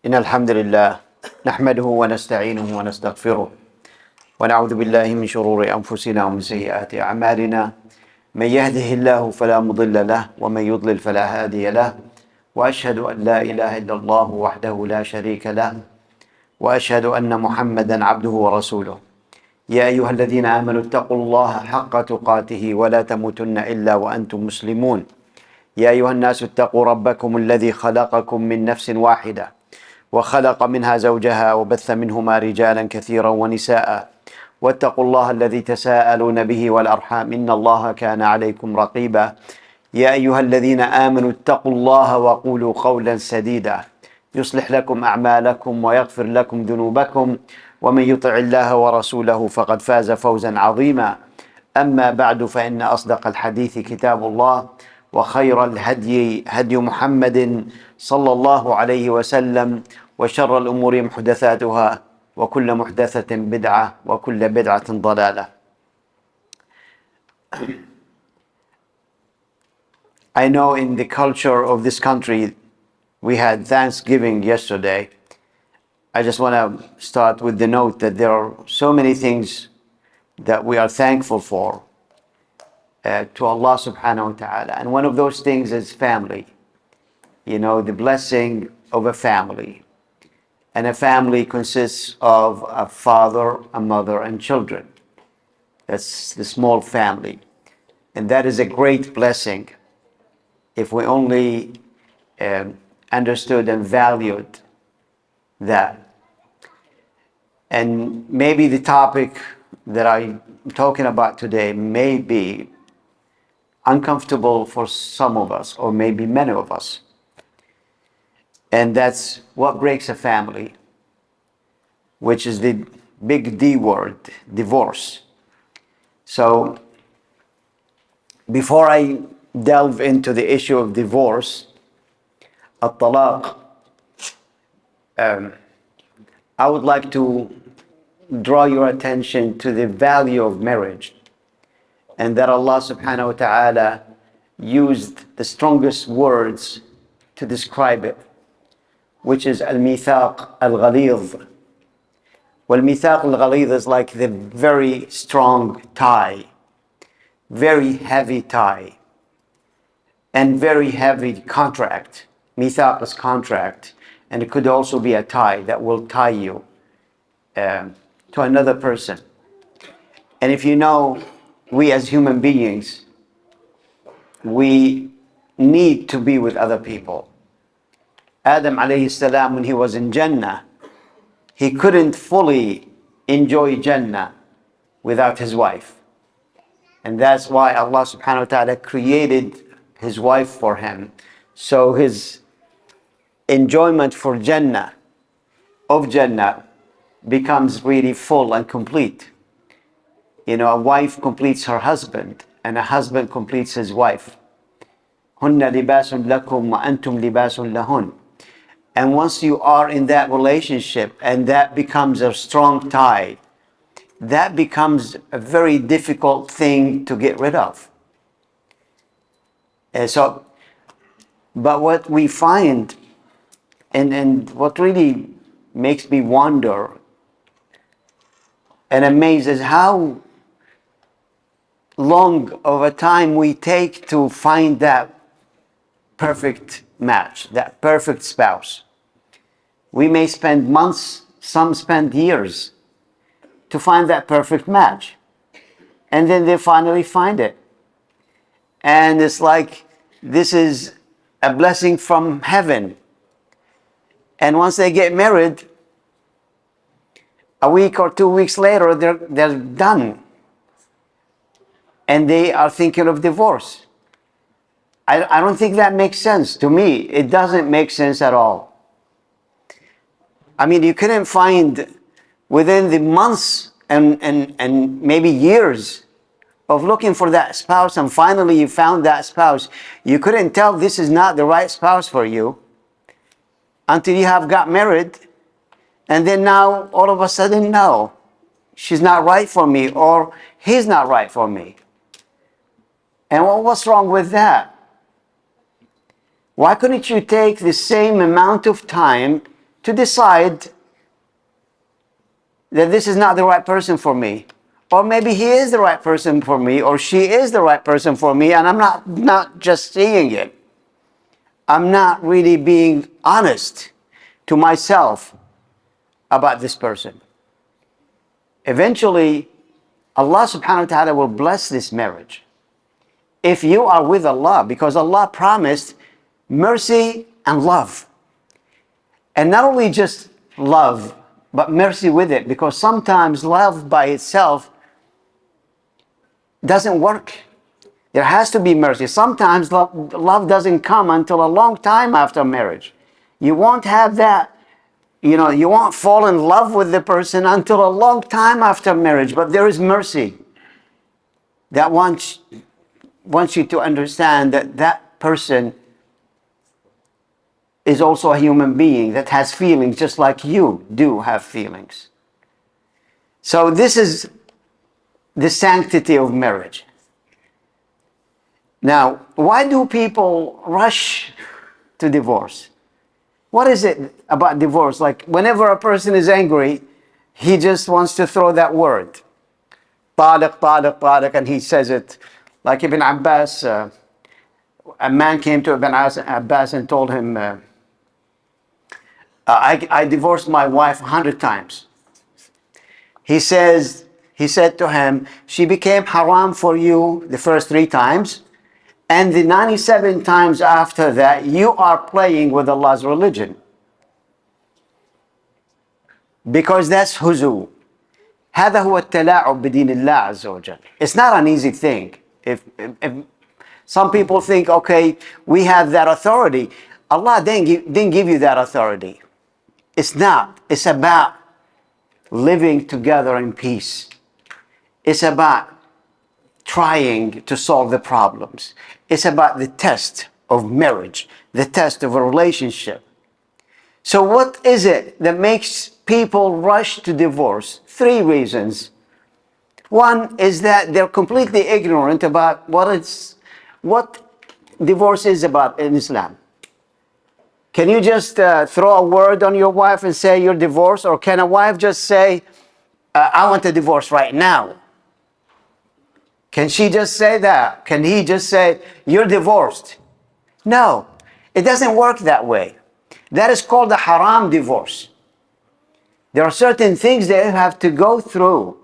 إن الحمد لله نحمده ونستعينه ونستغفره ونعوذ بالله من شرور أنفسنا ومن سيئات أعمالنا من يهده الله فلا مضل له ومن يضلل فلا هادي له وأشهد أن لا إله إلا الله وحده لا شريك له وأشهد أن محمدا عبده ورسوله يا أيها الذين آمنوا اتقوا الله حق تقاته ولا تموتن إلا وأنتم مسلمون يا أيها الناس اتقوا ربكم الذي خلقكم من نفس واحدة وخلق منها زوجها وبث منهما رجالا كثيرا ونساء واتقوا الله الذي تساءلون به والأرحام إن الله كان عليكم رقيبا يا أيها الذين آمنوا اتقوا الله وقولوا قولا سديدا يصلح لكم أعمالكم ويغفر لكم ذنوبكم ومن يطع الله ورسوله فقد فاز فوزا عظيما أما بعد فإن أصدق الحديث كتاب الله وخير الهدي هدي محمد صلى الله عليه وسلم وشر الأمور محدثاتها وكل محدثة بدعة وكل بدعة ضلالة. I know in the culture of this country we had Thanksgiving yesterday. I just want to start with the note that there are so many things that we are thankful for to Allah subhanahu wa ta'ala, and one of those things is family. You know, the blessing of a family. And a family consists of a father, a mother, and children. That's the small family. And that is a great blessing if we only understood and valued that. And maybe the topic that I'm talking about today may be uncomfortable for some of us, or maybe many of us. And that's what breaks a family, which is the big D word, divorce. So before I delve into the issue of divorce, at-talaq, I would like to draw your attention to the value of marriage, and that Allah subhanahu wa ta'ala used the strongest words to describe it, which is al-mithaq al-ghalidh. Wal-mithaq al-ghalidh is like the very strong tie, very heavy tie, and very heavy contract. Mithaq is contract, and it could also be a tie that will tie you to another person. And if you know, we as human beings, we need to be with other people. Adam alayhi salam, when he was in Jannah, he couldn't fully enjoy Jannah without his wife. And that's why Allah subhanahu wa ta'ala created his wife for him. So his enjoyment for Jannah, of Jannah, becomes really full and complete. You know, a wife completes her husband, and a husband completes his wife. Hunna libasun lakum wa antum libasun lahun. And once you are in that relationship and that becomes a strong tie, that becomes a very difficult thing to get rid of. But what we find, and what really makes me wonder and amazed, is how long of a time we take to find that perfect match, that perfect spouse. We may spend months, some spend years to find that perfect match. And then they finally find it. And it's like this is a blessing from heaven. And once they get married, a week or 2 weeks later, they're done. And they are thinking of divorce. I don't think that makes sense. To me, it doesn't make sense at all. I mean, you couldn't find within the months and maybe years of looking for that spouse, and finally you found that spouse. You couldn't tell this is not the right spouse for you until you have got married. And then now, all of a sudden, no, she's not right for me, or he's not right for me. And what's wrong with that? Why couldn't you take the same amount of time to decide that this is not the right person for me. Or maybe he is the right person for me, or she is the right person for me, and I'm not just seeing it. I'm not really being honest to myself about this person. Eventually, Allah subhanahu wa ta'ala will bless this marriage. If you are with Allah, because Allah promised mercy and love. And not only just love, but mercy with it, because sometimes love by itself doesn't work. There has to be mercy. Sometimes love doesn't come until a long time after marriage. You won't have that, you won't fall in love with the person until a long time after marriage, but there is mercy that wants you to understand that that person is also a human being that has feelings just like you do have feelings. So this is the sanctity of marriage. Now, why do people rush to divorce? What is it about divorce? Like whenever a person is angry, he just wants to throw that word. Taliq, taliq, taliq, and he says it. Like Ibn Abbas, a man came to Ibn Abbas and told him, I divorced my wife 100 times. He said to him, she became haram for you the first 3 times, and the 97 times after that, you are playing with Allah's religion. Because that's huzu. هذا هو التلاعب بدين الله عز وجل. It's not an easy thing. If some people think, okay, we have that authority. Allah didn't give you that authority. It's not. It's about living together in peace. It's about trying to solve the problems. It's about the test of marriage, the test of a relationship. So what is it that makes people rush to divorce? 3 reasons. One is that they're completely ignorant about what divorce is about in Islam. Can you just throw a word on your wife and say you're divorced? Or can a wife just say, I want a divorce right now? Can she just say that? Can he just say, you're divorced? No, it doesn't work that way. That is called a haram divorce. There are certain things that you have to go through,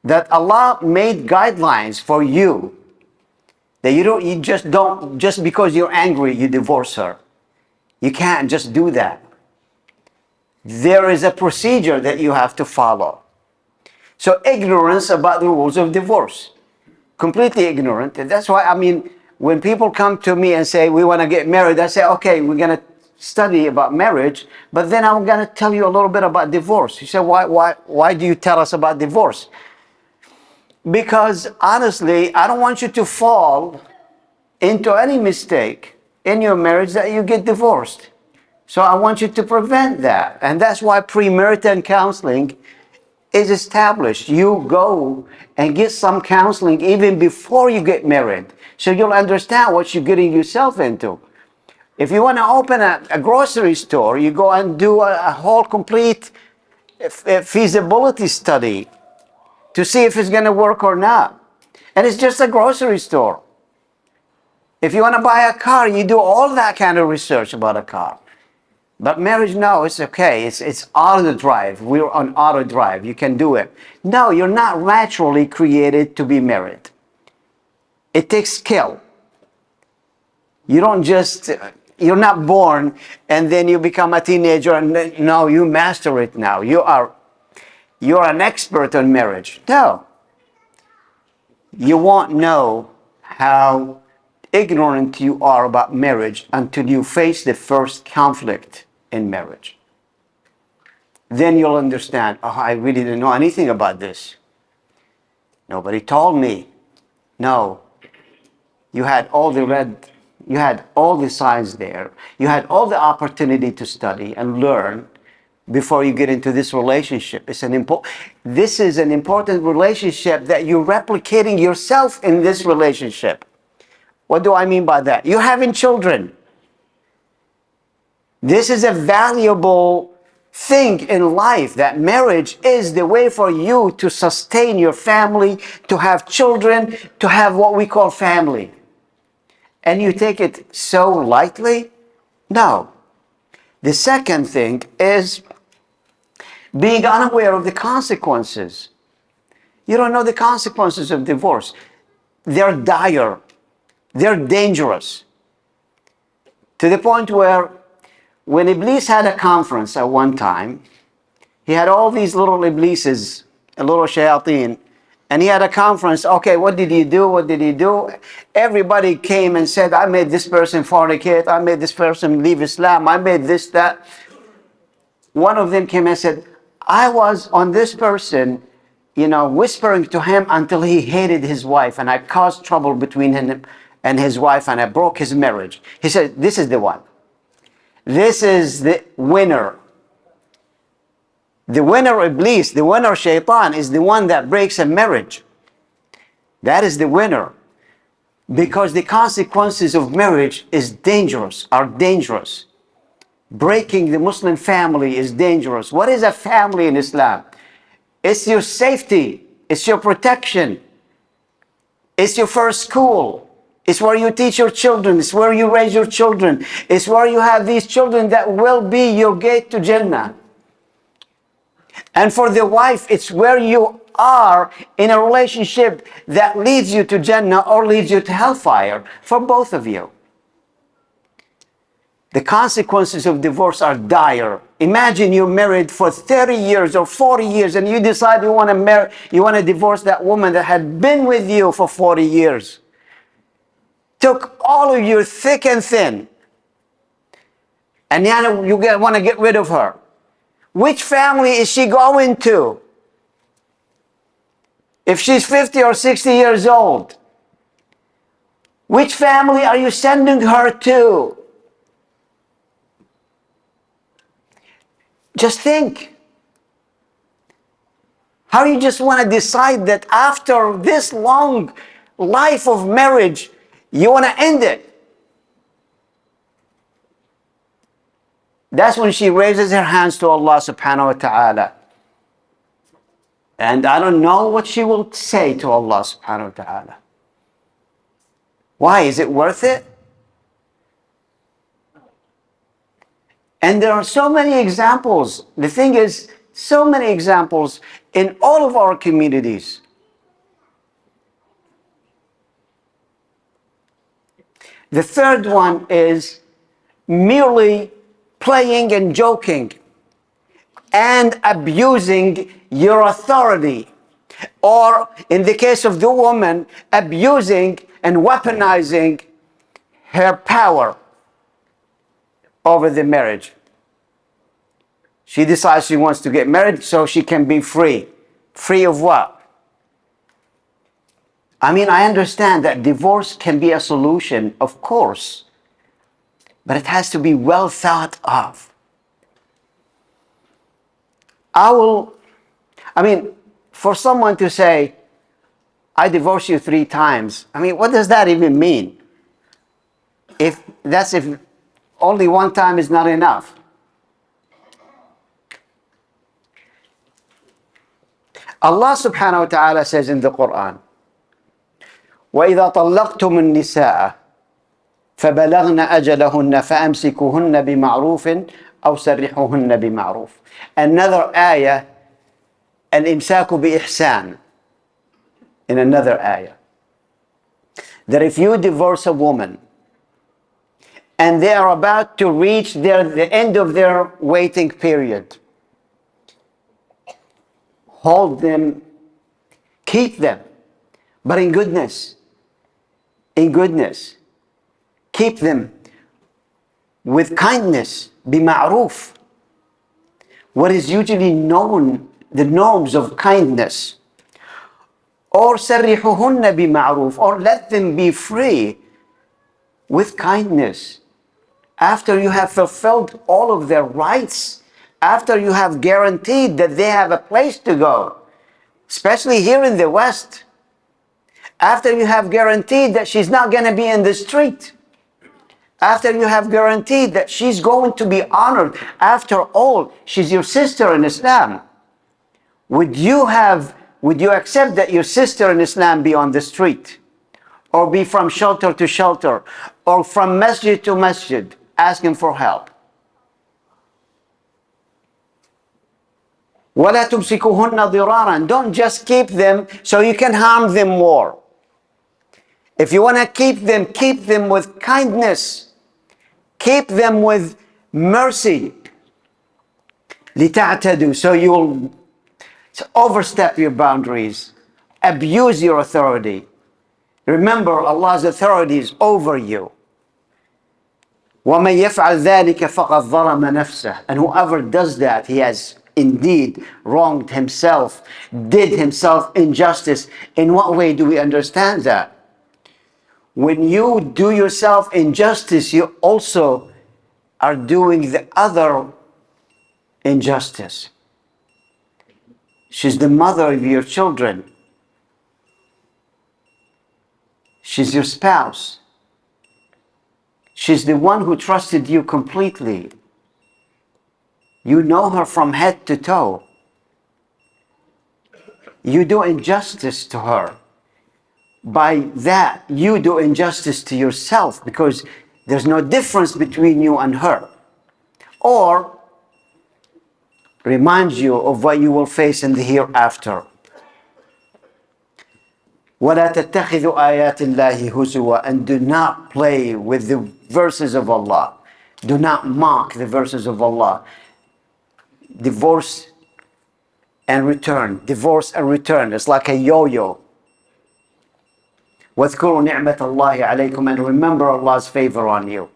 that Allah made guidelines for you, that you just don't, just because you're angry, you divorce her. You can't just do that. There is a procedure that you have to follow. So ignorance about the rules of divorce. Completely ignorant. And that's why, when people come to me and say, we want to get married, I say, okay, we're going to study about marriage, but then I'm going to tell you a little bit about divorce. You say, why do you tell us about divorce? Because honestly, I don't want you to fall into any mistake in your marriage that you get divorced. So I want you to prevent that. And that's why premarital counseling is established. You go and get some counseling even before you get married, so you'll understand what you're getting yourself into. If you want to open a grocery store, you go and do a whole complete feasibility study to see if it's going to work or not. And it's just a grocery store. If you want to buy a car, you do all that kind of research about a car. But marriage, no, it's okay. It's auto drive. We're on auto drive. You can do it. No, you're not naturally created to be married. It takes skill. You're not born and then you become a teenager and then, no, you master it now. You're an expert on marriage. No. You won't know how ignorant you are about marriage until you face the first conflict in marriage. Then you'll understand, oh, I really didn't know anything about this. Nobody told me. No. You had all the signs there. You had all the opportunity to study and learn before you get into this relationship. This is an important relationship that you're replicating yourself in this relationship. What do I mean by that? You're having children. This is a valuable thing in life, that marriage is the way for you to sustain your family, to have children, to have what we call family. And you take it so lightly? No. The second thing is being unaware of the consequences. You don't know the consequences of divorce. They're dire. They're dangerous. To the point where when Iblis had a conference at one time, he had all these little Iblises, little shayateen, and he had a conference. Okay, what did he do? What did he do? Everybody came and said, I made this person fornicate. I made this person leave Islam. I made this, that. One of them came and said, I was on this person, whispering to him until he hated his wife, and I caused trouble between him and his wife, and I broke his marriage. He said, this is the one. This is the winner. The winner Iblis, the winner Shaitan, is the one that breaks a marriage. That is the winner. Because the consequences of marriage are dangerous. Breaking the Muslim family is dangerous. What is a family in Islam? It's your safety. It's your protection. It's your first school. It's where you teach your children. It's where you raise your children. It's where you have these children that will be your gate to Jannah. And for the wife, it's where you are in a relationship that leads you to Jannah or leads you to hellfire, for both of you. The consequences of divorce are dire. Imagine you're married for 30 years or 40 years and you decide you want to divorce that woman that had been with you for 40 years. Took all of your thick and thin. And now you want to get rid of her. Which family is she going to? If she's 50 or 60 years old, which family are you sending her to? Just think. How you just want to decide that after this long life of marriage, you want to end it? That's when she raises her hands to Allah subhanahu wa ta'ala. And I don't know what she will say to Allah subhanahu wa ta'ala. Why? Is it worth it? And there are so many examples. The thing is, so many examples in all of our communities. The third one is merely playing and joking and abusing your authority. Or in the case of the woman, abusing and weaponizing her power over the marriage. She decides she wants to get married so she can be free. Free of what? I mean, I understand that divorce can be a solution, of course, but it has to be well thought of. For someone to say, I divorce you 3 times, what does that even mean? If only one time is not enough. Allah subhanahu wa ta'ala says in the Quran, وَإِذَا طَلَّقْتُمُ النِّسَاءَ فَبَلَغْنَ أَجَلَهُنَّ فَأَمْسِكُوهُنَّ بِمَعْرُوفٍ أَوْ سَرِّحُوهُنَّ بِمَعْرُوفٍ. Another ayah, الْإِمْسَاكُ بِإِحْسَانٍ. In another ayah, that if you divorce a woman and they are about to reach the end of their waiting period, hold them, keep them, but in goodness. Keep them with kindness, bima'ruf. What is usually known, the norms of kindness. Or sarrihuhunna bima'ruf, or let them be free with kindness. After you have fulfilled all of their rights, after you have guaranteed that they have a place to go, especially here in the West, after you have guaranteed that she's not going to be in the street, After you have guaranteed that she's going to be honored. After all, she's your sister in Islam. Would you accept that your sister in Islam be on the street, or be from shelter to shelter, or from masjid to masjid asking for help? وَلَا تُمْسِكُهُنَّ ضِرَارًا. Don't just keep them so you can harm them more. If you want to keep them with kindness. Keep them with mercy. لِتَعْتَدُوا. So you'll overstep your boundaries. Abuse your authority. Remember, Allah's authority is over you. وَمَنْ يَفْعَلْ ذَلِكَ فَقَدْ ظَلَمَ نَفْسَهُ. And whoever does that, he has indeed wronged himself, did himself injustice. In what way do we understand that? When you do yourself injustice, you also are doing the other injustice. She's the mother of your children. She's your spouse. She's the one who trusted you completely. You know her from head to toe. You do injustice to her. By that, you do injustice to yourself, because there's no difference between you and her. Or remind you of what you will face in the hereafter. وَلَا تَتَّخِذُوا آيَاتِ اللَّهِ هُزُوًا. And do not play with the verses of Allah. Do not mock the verses of Allah. Divorce and return. Divorce and return. It's like a yo-yo. وَاذْكُرُوا نِعْمَةَ اللَّهِ عَلَيْكُمْ. And remember Allah's favor on you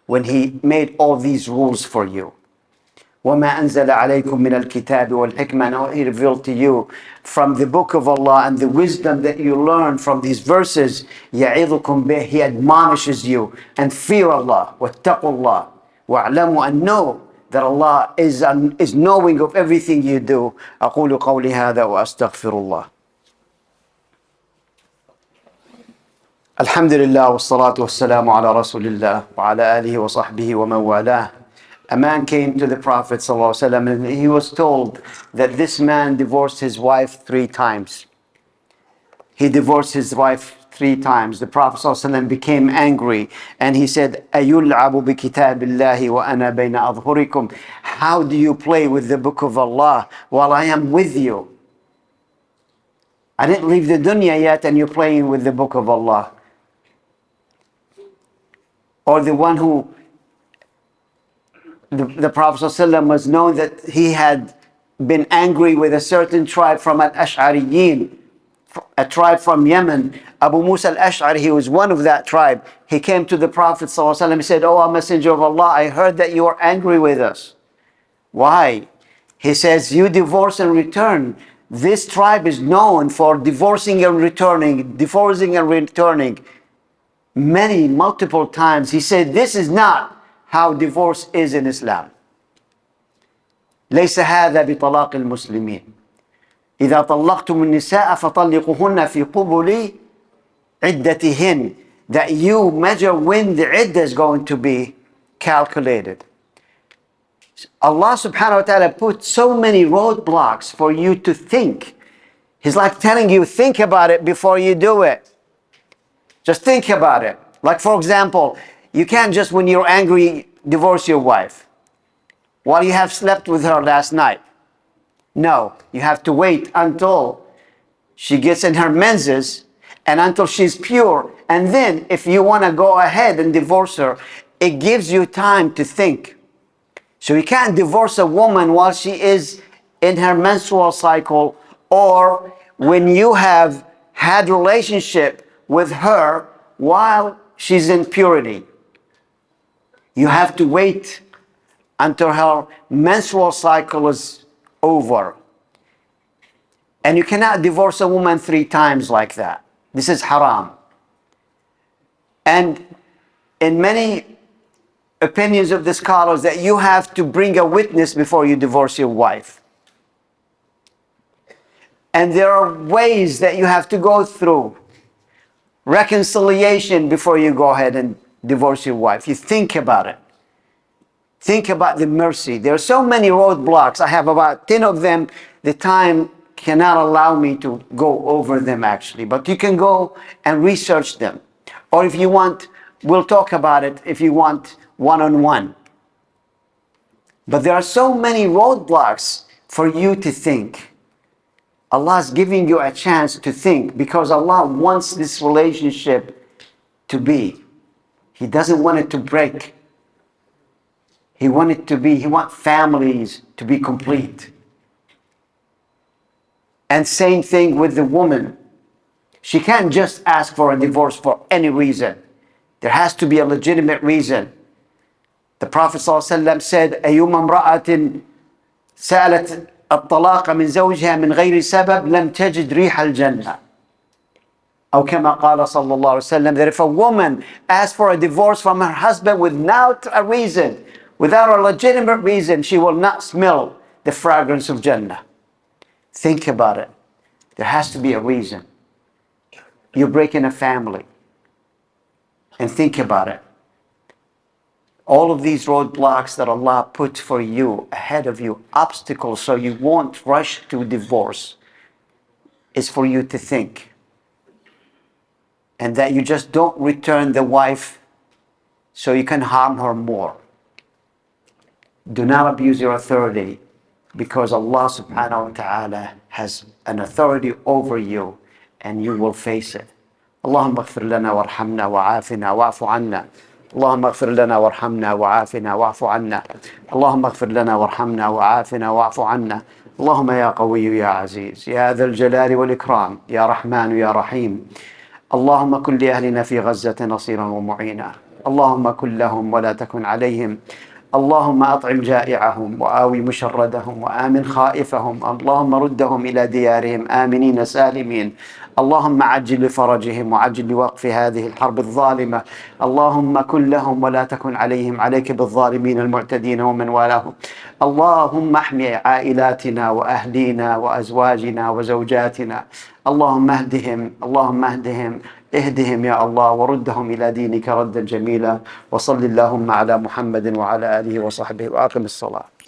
when He made all these rules for you. وَمَا أَنزَلَ عَلَيْكُمْ مِنَ الْكِتَابِ وَالْحِكْمَةِ. And He revealed to you from the book of Allah and the wisdom that you learn from these verses. يَعِظُكُمْ بِهِ. He admonishes you. And fear Allah. وَاتَّقُوا اللَّهِ وَاعْلَمُوا. And know that Allah is knowing of everything you do. أقول قولي هذا وأستغفر الله. Alhamdulillah, wassalatu wassalamu ala rasulillah wa ala alihi wa sahbihi wa man walah. A man came to the Prophet ﷺ and he was told that this man divorced his wife 3 times. He divorced his wife 3 times. The Prophet ﷺ became angry and he said, أَيُلْعَبُ بِكِتَابِ اللَّهِ وَأَنَا بَيْنَ أَظْهُرِكُمْ. How do you play with the book of Allah while I am with you? I didn't leave the dunya yet and you're playing with the book of Allah. Or the one who, the Prophet ﷺ was known that he had been angry with a certain tribe from Al-Ash'ariyin, a tribe from Yemen. Abu Musa al-Ash'ari, he was one of that tribe. He came to the Prophet ﷺ, he said, "Oh, Messenger of Allah, I heard that you are angry with us." Why? He says, "You divorce and return." This tribe is known for divorcing and returning, multiple times. He said, this is not how divorce is in Islam. ليس هذا بطلاق المسلمين. إذا طلقتم النساء فطلقوهن في قبل عدتهن. That you measure when the iddah is going to be calculated. Allah subhanahu wa ta'ala put so many roadblocks for you to think. He's like telling you, think about it before you do it. Just think about it. Like, for example, you can't just, when you're angry, divorce your wife while you have slept with her last night. No, you have to wait until she gets in her menses and until she's pure. And then if you want to go ahead and divorce her, it gives you time to think. So you can't divorce a woman while she is in her menstrual cycle, or when you have had relationship with her while she's in purity. You have to wait until her menstrual cycle is over. And you cannot divorce a woman 3 times like that. This is haram. And in many opinions of the scholars, that you have to bring a witness before you divorce your wife. And there are ways that you have to go through. Reconciliation before you go ahead and divorce your wife. You think about it. Think about the mercy. There are so many roadblocks. I have about 10 of them. The time cannot allow me to go over them actually, but you can go and research them. Or if you want, we'll talk about it if you want one-on-one. But there are so many roadblocks for you to think. Allah is giving you a chance to think because Allah wants this relationship to be. He doesn't want it to break. He wants families to be complete. And same thing with the woman. She can't just ask for a divorce for any reason. There has to be a legitimate reason. The Prophet ﷺ said, أيما امرأة سألت الطلاق من زوجها من غير سبب لم تجد ريح الجنة. أو كما قال صلى الله عليه وسلم, that if a woman asks for a divorce from her husband without a reason, without a legitimate reason, she will not smell the fragrance of Jannah. Think about it. There has to be a reason. You're breaking a family. And think about it. All of these roadblocks that Allah put for you, ahead of you, obstacles so you won't rush to divorce, is for you to think. And that you just don't return the wife so you can harm her more. Do not abuse your authority because Allah subhanahu wa ta'ala has an authority over you and you will face it. اللهم اغفر لنا وارحمنا وعافنا واعف عنا. اللهم اغفر لنا وارحمنا وعافنا واعف عنا. اللهم اغفر لنا وارحمنا وعافنا واعف عنا. اللهم يا قوي يا عزيز يا ذا الجلال والإكرام يا رحمن يا رحيم. اللهم كن لأهلنا في غزة نصيرا ومعينا. اللهم كن لهم ولا تكن عليهم. اللهم أطعم جائعهم وآوي مشردهم وآمن خائفهم. اللهم ردهم إلى ديارهم آمنين سالمين. اللهم عجل لفرجهم وعجل لوقف هذه الحرب الظالمة. اللهم كن لهم ولا تكن عليهم. عليك بالظالمين المعتدين ومن والاهم. اللهم احمي عائلاتنا وأهلينا وأزواجنا وزوجاتنا. اللهم اهدهم اهدهم يا الله وردهم إلى دينك ردا جميلا. وصل اللهم على محمد وعلى آله وصحبه وأقم الصلاة.